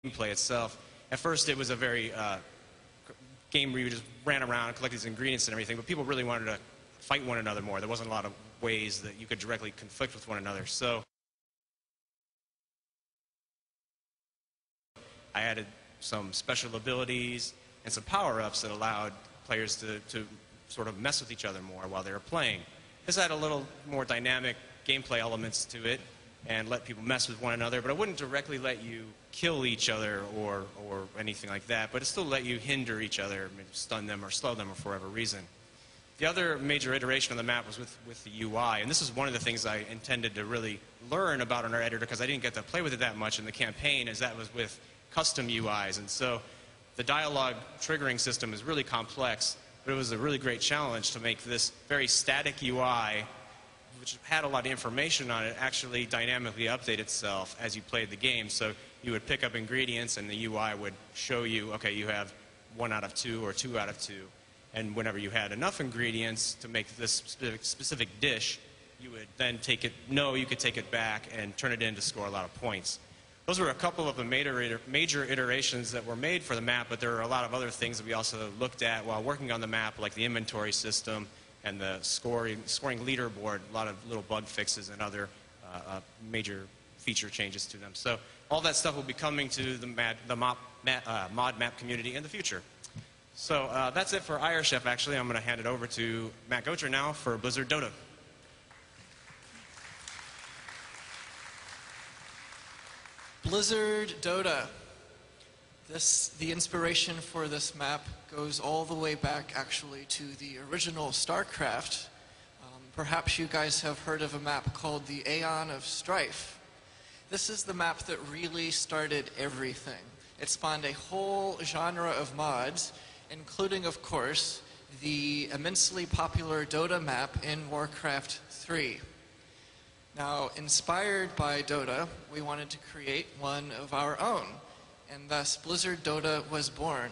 gameplay itself. At first, it was a very game where you just ran around and collected these ingredients and everything, but people really wanted to fight one another more. There wasn't a lot of ways that you could directly conflict with one another. So I added some special abilities and some power-ups that allowed players to sort of mess with each other more while they were playing. This had a little more dynamic gameplay elements to it and let people mess with one another, but it wouldn't directly let you kill each other or anything like that, but it still let you hinder each other, maybe stun them or slow them for whatever reason. The other major iteration of the map was with the UI, and this is one of the things I intended to really learn about in our editor because I didn't get to play with it that much in the campaign, as that was with custom UIs. And so the dialogue triggering system is really complex, but it was a really great challenge to make this very static UI, which had a lot of information on it, actually dynamically update itself as you played the game. So you would pick up ingredients and the UI would show you, okay, you have 1 out of 2 or 2 out of 2. And whenever you had enough ingredients to make this specific dish, you would then you could take it back and turn it in to score a lot of points. Those were a couple of the major iterations that were made for the map, but there are a lot of other things that we also looked at while working on the map, like the inventory system and the scoring leaderboard, a lot of little bug fixes and other major feature changes to them. So all that stuff will be coming to the mod map community in the future. So that's it for Iron Chef, actually. I'm going to hand it over to Matt Gocher now for Blizzard Dota. Blizzard Dota. The inspiration for this map goes all the way back, actually, to the original Starcraft. Perhaps you guys have heard of a map called the Aeon of Strife. This is the map that really started everything. It spawned a whole genre of mods, including, of course, the immensely popular Dota map in Warcraft 3. Now, inspired by Dota, we wanted to create one of our own, and thus Blizzard Dota was born.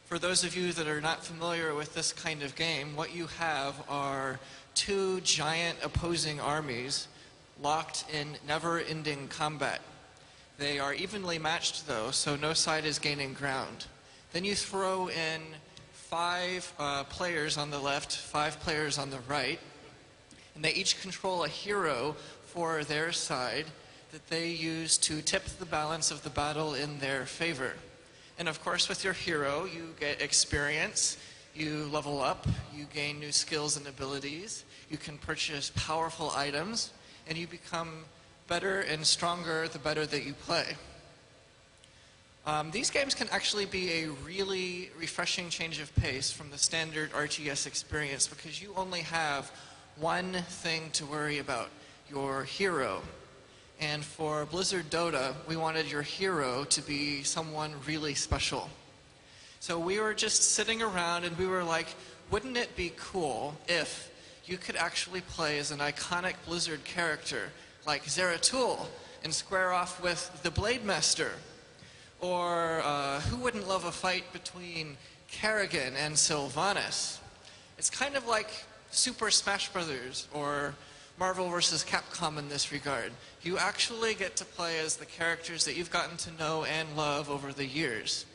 For those of you that are not familiar with this kind of game, what you have are 2 giant opposing armies locked in never-ending combat. They are evenly matched, though, so no side is gaining ground. Then you throw in 5 players on the left, 5 players on the right, and they each control a hero for their side that they use to tip the balance of the battle in their favor. And of course, with your hero, you get experience, you level up, you gain new skills and abilities, you can purchase powerful items, and you become better and stronger the better that you play. These games can actually be a really refreshing change of pace from the standard RTS experience because you only have one thing to worry about, your hero. And for Blizzard Dota, we wanted your hero to be someone really special. So we were just sitting around and we were like, wouldn't it be cool if you could actually play as an iconic Blizzard character like Zeratul and square off with the Blade Master? Or who wouldn't love a fight between Kerrigan and Sylvanas? It's kind of like Super Smash Brothers or Marvel vs. Capcom in this regard. You actually get to play as the characters that you've gotten to know and love over the years.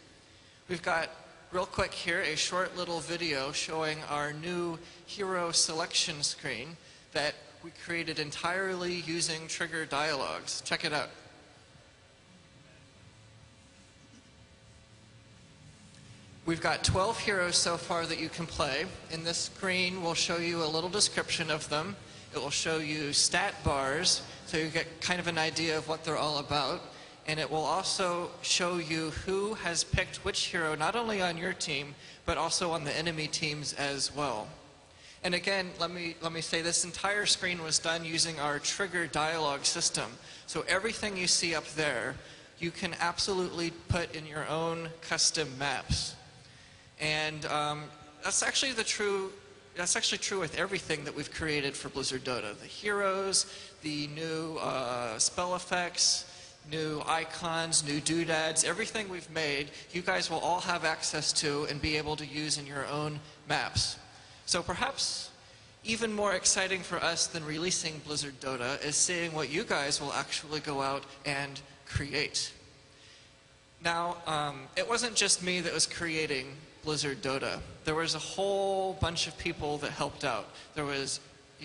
We've got, real quick here, a short little video showing our new hero selection screen that we created entirely using trigger dialogues. Check it out. We've got 12 heroes so far that you can play. In this screen, we'll show you a little description of them. It will show you stat bars, so you get kind of an idea of what they're all about. And it will also show you who has picked which hero, not only on your team, but also on the enemy teams as well. And again, let me say this entire screen was done using our trigger dialogue system. So everything you see up there, you can absolutely put in your own custom maps. And that's actually true with everything that we've created for Blizzard Dota. The heroes, the new spell effects, new icons, new doodads, everything we've made, you guys will all have access to and be able to use in your own maps. So perhaps even more exciting for us than releasing Blizzard Dota is seeing what you guys will actually go out and create. Now, it wasn't just me that was creating Blizzard Dota. There was a whole bunch of people that helped out. There was,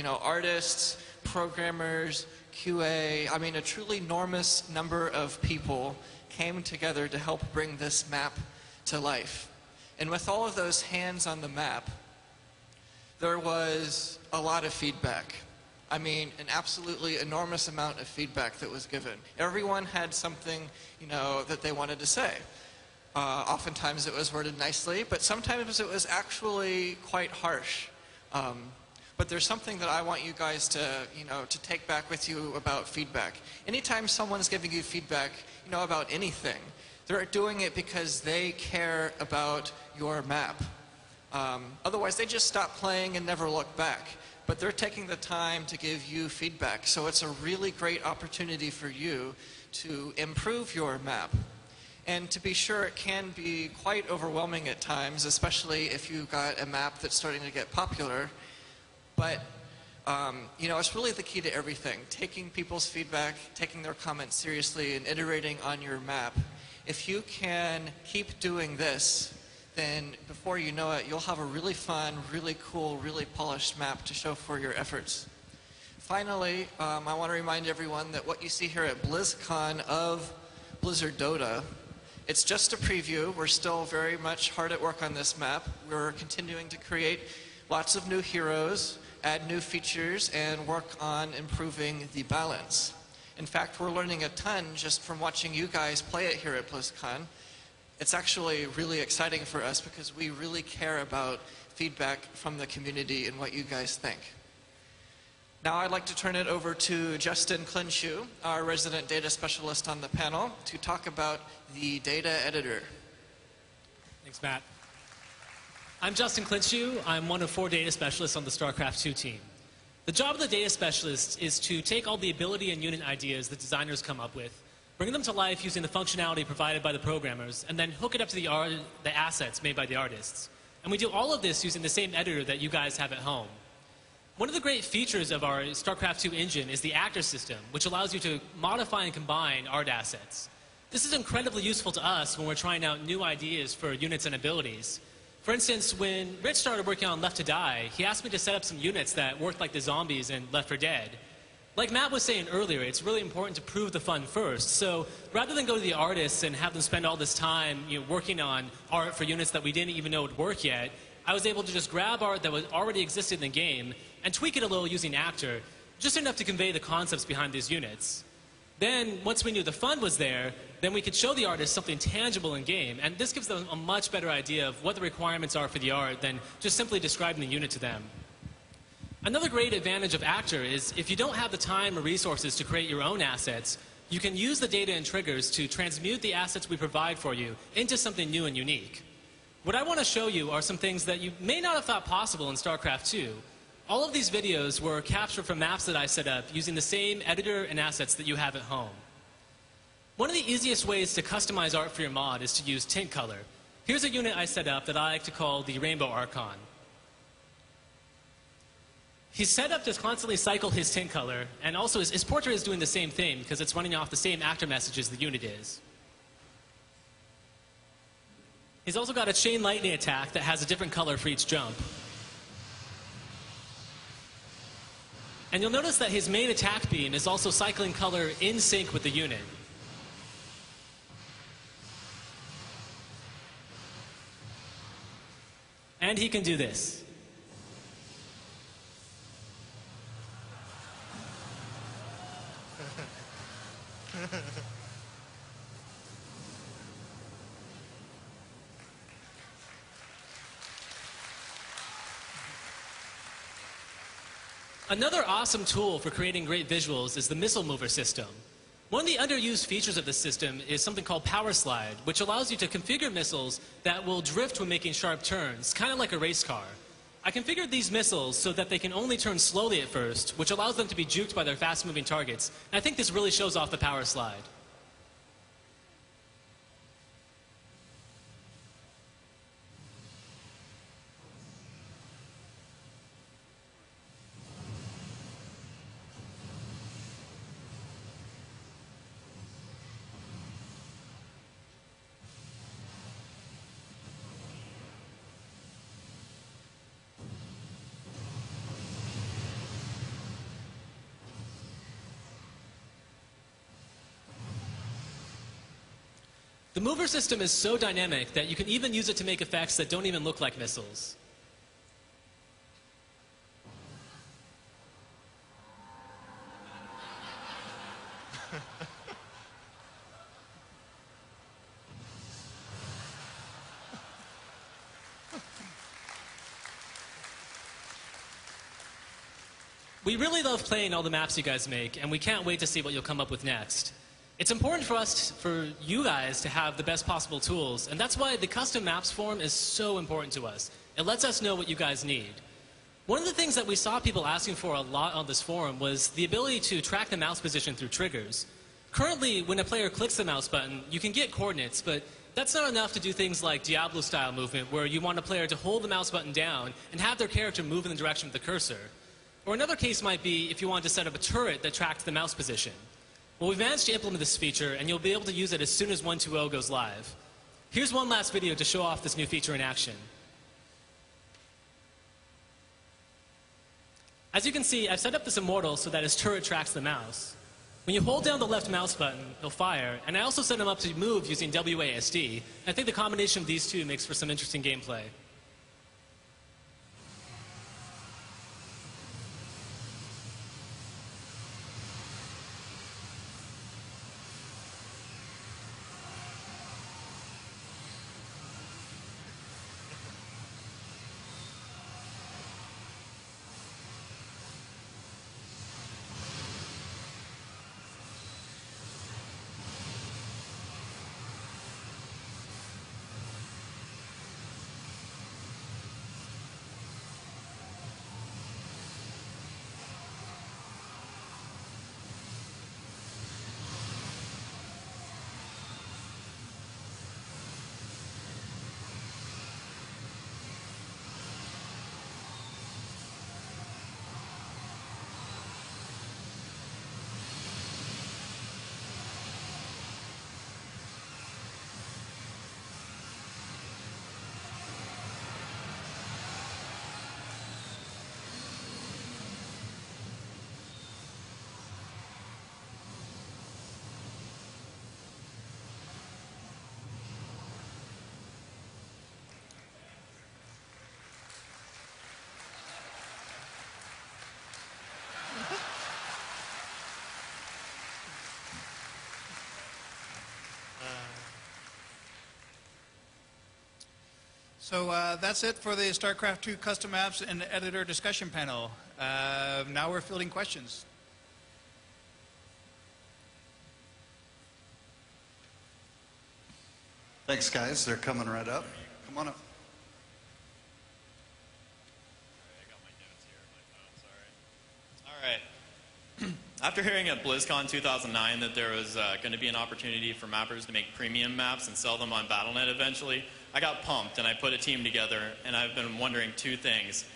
artists, programmers, QA. I mean, a truly enormous number of people came together to help bring this map to life. And with all of those hands on the map, there was a lot of feedback. I mean, an absolutely enormous amount of feedback that was given. Everyone had something, that they wanted to say. Oftentimes it was worded nicely, but sometimes it was actually quite harsh. But there's something that I want you guys to take back with you about feedback. Anytime someone's giving you feedback, about anything, they're doing it because they care about your map. Otherwise, they just stop playing and never look back. But they're taking the time to give you feedback. So it's a really great opportunity for you to improve your map. And to be sure, it can be quite overwhelming at times, especially if you've got a map that's starting to get popular. But, it's really the key to everything. Taking people's feedback, taking their comments seriously, and iterating on your map. If you can keep doing this, then before you know it, you'll have a really fun, really cool, really polished map to show for your efforts. Finally, I want to remind everyone that what you see here at Blizzcon of Blizzard Dota, it's just a preview. We're still very much hard at work on this map. We're continuing to create lots of new heroes, add new features, and work on improving the balance. In fact, we're learning a ton just from watching you guys play it here at Blizzcon. It's actually really exciting for us because we really care about feedback from the community and what you guys think. Now I'd like to turn it over to Justin Clinshew, our resident data specialist on the panel, to talk about the data editor. Thanks, Matt. I'm Justin Clinshew. I'm one of 4 data specialists on the Starcraft 2 team. The job of the data specialist is to take all the ability and unit ideas that designers come up with, bring them to life using the functionality provided by the programmers, and then hook it up to the assets made by the artists. And we do all of this using the same editor that you guys have at home. One of the great features of our StarCraft 2 engine is the actor system, which allows you to modify and combine art assets. This is incredibly useful to us when we're trying out new ideas for units and abilities. For instance, when Rich started working on Left to Die, he asked me to set up some units that worked like the zombies in Left 4 Dead. Like Matt was saying earlier, it's really important to prove the fun first. So rather than go to the artists and have them spend all this time working on art for units that we didn't even know would work yet, I was able to just grab art that already existed in the game and tweak it a little using Actor, just enough to convey the concepts behind these units. Then, once we knew the fun was there, then we could show the artists something tangible in game, and this gives them a much better idea of what the requirements are for the art than just simply describing the unit to them. Another great advantage of Actor is if you don't have the time or resources to create your own assets, you can use the data and triggers to transmute the assets we provide for you into something new and unique. What I want to show you are some things that you may not have thought possible in StarCraft 2. All of these videos were captured from maps that I set up using the same editor and assets that you have at home. One of the easiest ways to customize art for your mod is to use tint color. Here's a unit I set up that I like to call the Rainbow Archon. He's set up to constantly cycle his tint color, and also his portrait is doing the same thing because it's running off the same actor messages the unit is. He's also got a chain lightning attack that has a different color for each jump. And you'll notice that his main attack beam is also cycling color in sync with the unit. And he can do this. Another awesome tool for creating great visuals is the missile mover system. One of the underused features of this system is something called Power Slide, which allows you to configure missiles that will drift when making sharp turns, kind of like a race car. I configured these missiles so that they can only turn slowly at first, which allows them to be juked by their fast-moving targets. And I think this really shows off the Power Slide. The mover system is so dynamic that you can even use it to make effects that don't even look like missiles. We really love playing all the maps you guys make, and we can't wait to see what you'll come up with next. It's important for you guys to have the best possible tools, and that's why the custom maps forum is so important to us. It lets us know what you guys need. One of the things that we saw people asking for a lot on this forum was the ability to track the mouse position through triggers. Currently, when a player clicks the mouse button, you can get coordinates, but that's not enough to do things like Diablo-style movement, where you want a player to hold the mouse button down and have their character move in the direction of the cursor. Or another case might be if you wanted to set up a turret that tracked the mouse position. Well, we've managed to implement this feature, and you'll be able to use it as soon as 1.2.0 goes live. Here's one last video to show off this new feature in action. As you can see, I've set up this Immortal so that his turret tracks the mouse. When you hold down the left mouse button, he'll fire, and I also set him up to move using WASD. I think the combination of these two makes for some interesting gameplay. So that's it for the StarCraft 2 custom maps and editor discussion panel. Now we're fielding questions. Thanks, guys. They're coming right up. Come on up. All right. After hearing at Blizzcon 2009 that there was going to be an opportunity for mappers to make premium maps and sell them on Battle.net eventually, I got pumped and I put a team together, and I've been wondering two things.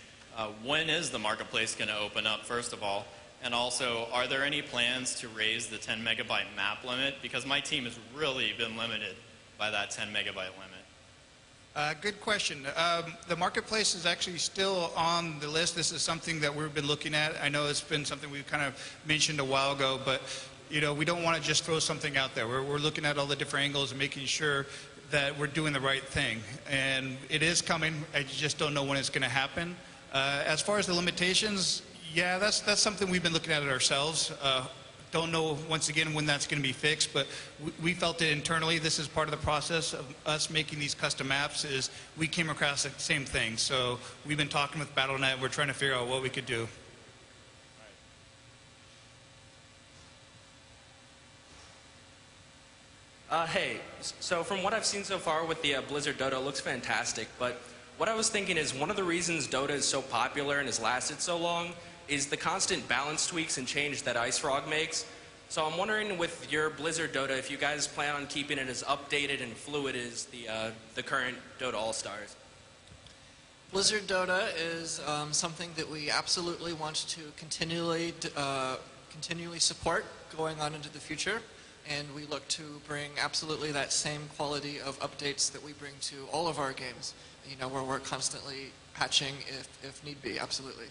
When is the marketplace going to open up, first of all? And also, are there any plans to raise the 10 megabyte map limit? Because my team has really been limited by that 10 megabyte limit. Good question. The marketplace is actually still on the list. This is something that we've been looking at. I know it's been something we've kind of mentioned a while ago, but you know, we don't want to just throw something out there. We're looking at all the different angles and making sure that we're doing the right thing. And it is coming. I just don't know when it's going to happen. As far as the limitations, yeah, that's something we've been looking at it ourselves. Don't know, once again, when that's going to be fixed, but we felt it internally. This is part of the process of us making these custom maps, is we came across the same thing. So we've been talking with Battle.net. We're trying to figure out what we could do. Hey, so from what I've seen so far with the Blizzard Dota, it looks fantastic, but what I was thinking is one of the reasons Dota is so popular and has lasted so long is the constant balance tweaks and change that Ice Frog makes. So I'm wondering, with your Blizzard Dota, if you guys plan on keeping it as updated and fluid as the current Dota All-Stars. Blizzard Dota is something that we absolutely want to continually support going on into the future, and we look to bring absolutely that same quality of updates that we bring to all of our games. You know, where we're constantly patching if need be, absolutely.